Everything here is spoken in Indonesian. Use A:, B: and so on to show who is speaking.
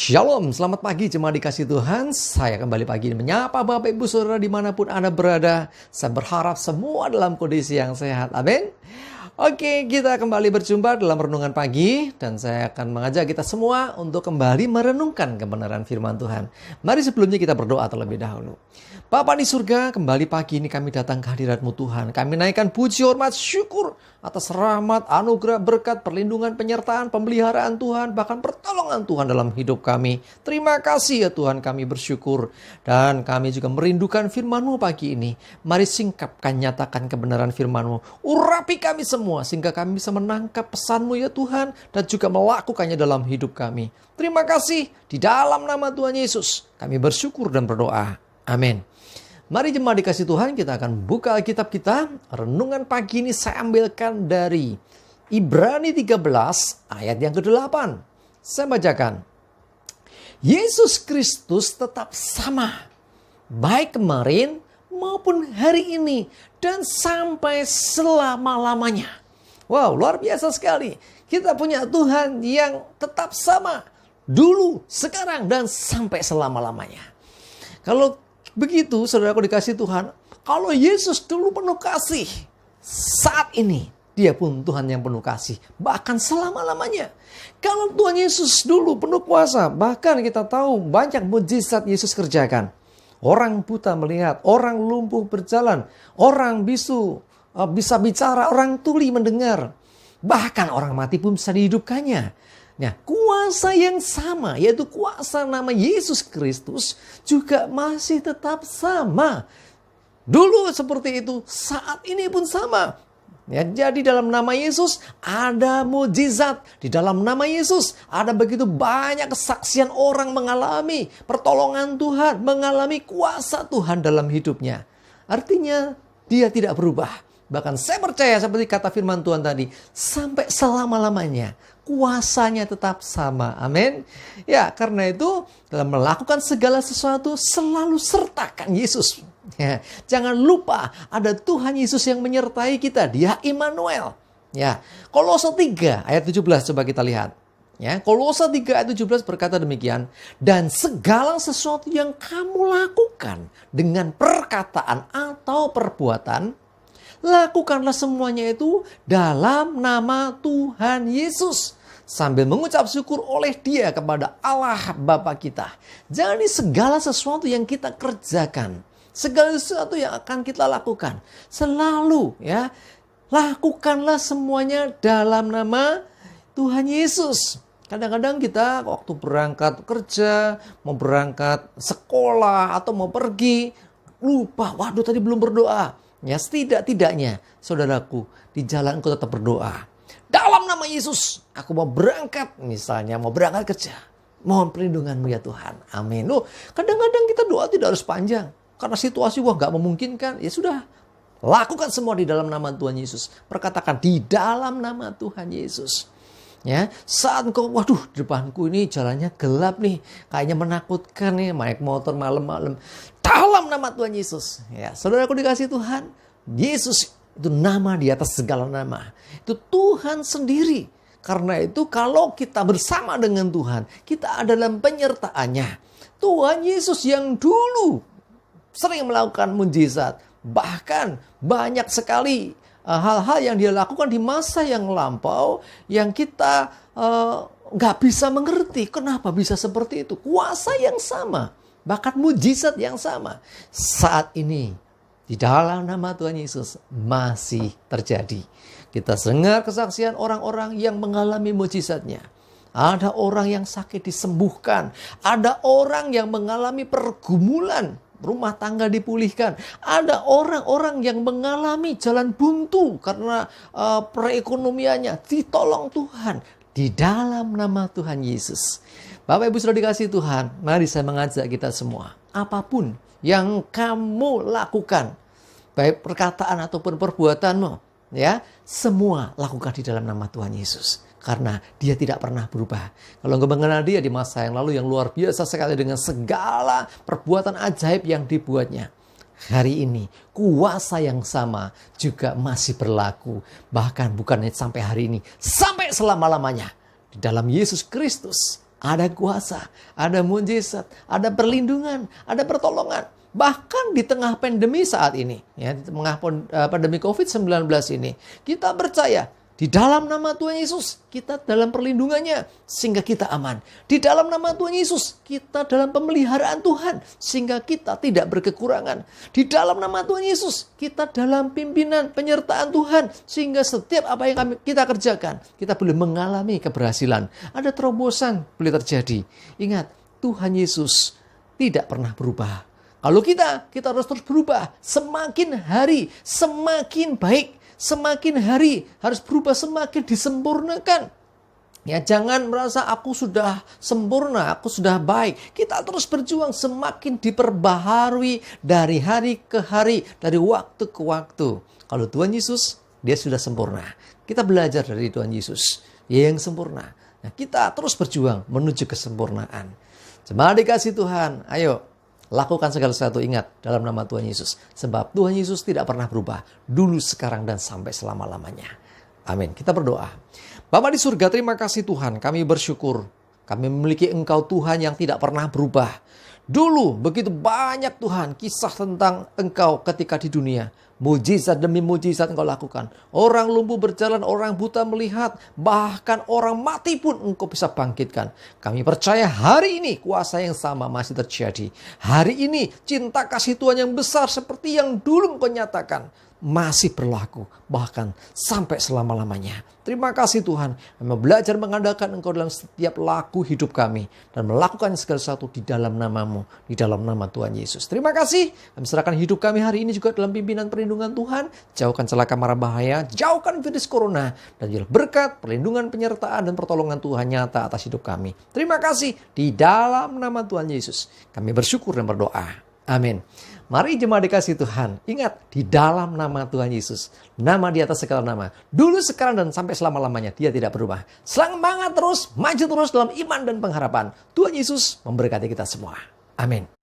A: Shalom, selamat pagi jemaat dikasih Tuhan. Saya kembali pagi ini menyapa Bapak Ibu Saudara dimanapun Anda berada. Saya berharap semua dalam kondisi yang sehat. Amin. Oke, kita kembali berjumpa dalam renungan pagi. Dan saya akan mengajak kita semua untuk kembali merenungkan kebenaran firman Tuhan. Mari sebelumnya kita berdoa terlebih dahulu. Bapa di surga, kembali pagi ini kami datang ke hadirat-Mu Tuhan. Kami naikkan puji, hormat, syukur atas rahmat, anugerah, berkat, perlindungan, penyertaan, pemeliharaan Tuhan, bahkan pertolongan Tuhan dalam hidup kami. Terima kasih ya Tuhan, kami bersyukur. Dan kami juga merindukan firman-Mu pagi ini. Mari singkapkan, nyatakan kebenaran firman-Mu. Urapi kami semua sehingga kami bisa menangkap pesan-Mu ya Tuhan, dan juga melakukannya dalam hidup kami. Terima kasih, di dalam nama Tuhan Yesus kami bersyukur dan berdoa. Amin. Mari jemaat dikasih Tuhan, kita akan buka Alkitab kita. Renungan pagi ini saya ambilkan dari Ibrani 13 ayat yang ke-8. Saya bacakan. Yesus Kristus tetap sama, baik kemarin maupun hari ini dan sampai selama-lamanya. Wow, luar biasa sekali. Kita punya Tuhan yang tetap sama, dulu, sekarang, dan sampai selama-lamanya. Kalau begitu, saudaraku dikasih Tuhan, kalau Yesus dulu penuh kasih, saat ini dia pun Tuhan yang penuh kasih, bahkan selama-lamanya. Kalau Tuhan Yesus dulu penuh kuasa, bahkan kita tahu banyak mujizat Yesus kerjakan. Orang buta melihat, orang lumpuh berjalan, orang bisu bisa bicara, orang tuli mendengar. Bahkan orang mati pun bisa dihidupkannya. Nah, kuasa yang sama, yaitu kuasa nama Yesus Kristus, juga masih tetap sama. Dulu seperti itu, saat ini pun sama. Ya, jadi dalam nama Yesus ada mujizat. Di dalam nama Yesus ada begitu banyak kesaksian orang mengalami pertolongan Tuhan, mengalami kuasa Tuhan dalam hidupnya. Artinya dia tidak berubah. Bahkan saya percaya seperti kata firman Tuhan tadi, sampai selama-lamanya kuasanya tetap sama. Amin. Ya, karena itu dalam melakukan segala sesuatu selalu sertakan Yesus. Ya, jangan lupa ada Tuhan Yesus yang menyertai kita. Dia Immanuel. Ya, Kolose 3 ayat 17 coba kita lihat. Ya, Kolose 3 ayat 17 berkata demikian, dan segala sesuatu yang kamu lakukan dengan perkataan atau perbuatan, lakukanlah semuanya itu dalam nama Tuhan Yesus, sambil mengucap syukur oleh Dia kepada Allah Bapa kita. Jadi segala sesuatu yang kita kerjakan, segala sesuatu yang akan kita lakukan, selalu ya, lakukanlah semuanya dalam nama Tuhan Yesus. Kadang-kadang kita waktu berangkat kerja, mau berangkat sekolah atau mau pergi, lupa, waduh tadi belum berdoa. Ya, setidak-tidaknya, saudaraku, di jalan engkau tetap berdoa. Dalam nama Yesus, aku mau berangkat, misalnya mau berangkat kerja. Mohon perlindunganmu ya Tuhan. Amin. Loh, kadang-kadang kita doa tidak harus panjang. Karena situasi gak memungkinkan. Ya sudah, lakukan semua di dalam nama Tuhan Yesus. Perkatakan di dalam nama Tuhan Yesus. Ya, saat engkau, waduh, di depanku ini jalannya gelap nih, kayaknya menakutkan nih, naik motor malam-malam. Dalam nama Tuhan Yesus, ya, saudaraku dikasih Tuhan, Yesus itu nama di atas segala nama. Itu Tuhan sendiri. Karena itu kalau kita bersama dengan Tuhan, kita ada dalam penyertaannya. Tuhan Yesus yang dulu sering melakukan mujizat, bahkan banyak sekali hal-hal yang dia lakukan di masa yang lampau yang kita nggak bisa mengerti. Kenapa bisa seperti itu? Kuasa yang sama, bahkan mujizat yang sama. Saat ini, di dalam nama Tuhan Yesus masih terjadi. Kita dengar kesaksian orang-orang yang mengalami mujizatnya. Ada orang yang sakit disembuhkan. Ada orang yang mengalami pergumulan, rumah tangga dipulihkan. Ada orang-orang yang mengalami jalan buntu karena perekonomiannya ditolong Tuhan di dalam nama Tuhan Yesus. Bapak Ibu sudah dikasih Tuhan, mari saya mengajak kita semua. Apapun yang kamu lakukan, baik perkataan ataupun perbuatanmu, ya, semua lakukan di dalam nama Tuhan Yesus. Karena dia tidak pernah berubah. Kalau engkau mengenal dia di masa yang lalu yang luar biasa sekali dengan segala perbuatan ajaib yang dibuatnya. Hari ini kuasa yang sama juga masih berlaku. Bahkan bukan sampai hari ini, sampai selama-lamanya. Di dalam Yesus Kristus ada kuasa, ada mujizat, ada perlindungan, ada pertolongan. Bahkan di tengah pandemi saat ini, ya, di tengah pandemi COVID-19 ini, kita percaya di dalam nama Tuhan Yesus, kita dalam perlindungannya, sehingga kita aman. Di dalam nama Tuhan Yesus, kita dalam pemeliharaan Tuhan, sehingga kita tidak berkekurangan. Di dalam nama Tuhan Yesus, kita dalam pimpinan penyertaan Tuhan, sehingga setiap apa yang kita kerjakan, kita boleh mengalami keberhasilan. Ada terobosan boleh terjadi. Ingat, Tuhan Yesus tidak pernah berubah. Kalau kita harus terus berubah. Semakin hari, semakin baik. Semakin hari harus berubah, semakin disempurnakan. Ya, jangan merasa aku sudah sempurna, aku sudah baik. Kita terus berjuang, semakin diperbaharui dari hari ke hari, dari waktu ke waktu. Kalau Tuhan Yesus, dia sudah sempurna. Kita belajar dari Tuhan Yesus, dia yang sempurna. Nah, kita terus berjuang menuju kesempurnaan. Jemaat dikasih Tuhan, ayo lakukan segala sesuatu, ingat, dalam nama Tuhan Yesus. Sebab Tuhan Yesus tidak pernah berubah. Dulu, sekarang, dan sampai selama-lamanya. Amin. Kita berdoa. Bapa di surga, terima kasih Tuhan. Kami bersyukur. Kami memiliki Engkau Tuhan yang tidak pernah berubah. Dulu begitu banyak Tuhan kisah tentang Engkau ketika di dunia. Mujizat demi mujizat Engkau lakukan. Orang lumpuh berjalan, orang buta melihat. Bahkan orang mati pun Engkau bisa bangkitkan. Kami percaya hari ini kuasa yang sama masih terjadi. Hari ini cinta kasih Tuhan yang besar seperti yang dulu Engkau nyatakan masih berlaku. Bahkan sampai selama-lamanya. Terima kasih Tuhan. Kami belajar mengandalkan Engkau dalam setiap laku hidup kami. Dan melakukan segala sesuatu di dalam nama-Mu. Di dalam nama Tuhan Yesus. Terima kasih. Kami serahkan hidup kami hari ini juga dalam pimpinan perlindungan Tuhan. Jauhkan celaka mara bahaya. Jauhkan virus corona. Dan juga berkat, perlindungan, penyertaan, dan pertolongan Tuhan nyata atas hidup kami. Terima kasih. Di dalam nama Tuhan Yesus. Kami bersyukur dan berdoa. Amin. Mari jemaat dikasih Tuhan, ingat di dalam nama Tuhan Yesus, nama di atas segala nama, dulu, sekarang, dan sampai selama-lamanya, dia tidak berubah. Semangat terus, maju terus dalam iman dan pengharapan. Tuhan Yesus memberkati kita semua. Amin.